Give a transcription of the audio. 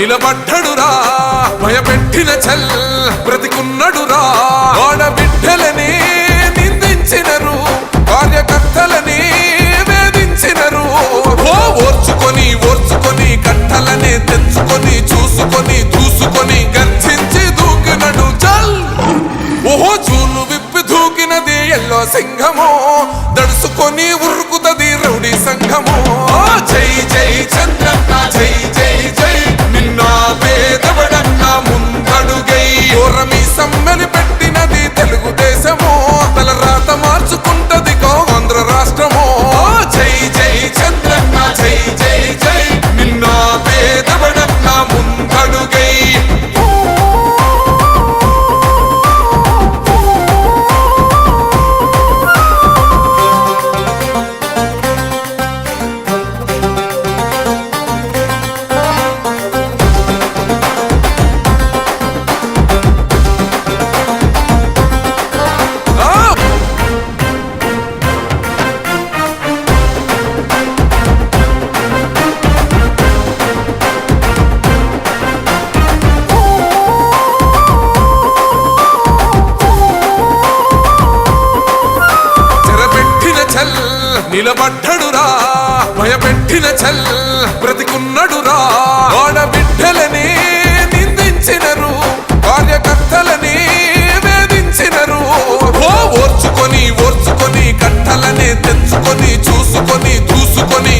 నిలబడ్డడురా భయపెట్టిన చల్ బ్రతికున్నడురా ఆడబిడ్డలని నిందించినరు కార్యకర్తలని వేధించినరు ఓర్చుకొని ఓర్చుకొని కట్టలనే తెంచుకొని చూసుకొని దూసుకొని గర్జించి దూకినడు చల్ ఓహో చూలు విప్పి దూకినది ఎల్లో సింహము దడుసుకొని ఉరుకుతది రౌడీ సంఘము జై జై చంద్రన్న జై జై జై నిన్న పేదవడన్న ముందడుగై ఓరమి సమ్మెలి పెట్టినది తెలుగుదేశము తల రాత మార్చుకుంటది ఆంధ్ర రాష్ట్రము జై జై చంద్రన్న జై జై జై నిన్న పేదవడన్న ముందడుగై నిలబడ్డడురా భయపెట్టిన చల్ బ్రతికున్నడురా ఆడబిడ్డలని నిందించినరు కార్యకర్తలని వేధించినరు ఓర్చుకొని ఓర్చుకొని కట్టలనే తెంచుకొని చూసుకొని దూసుకొని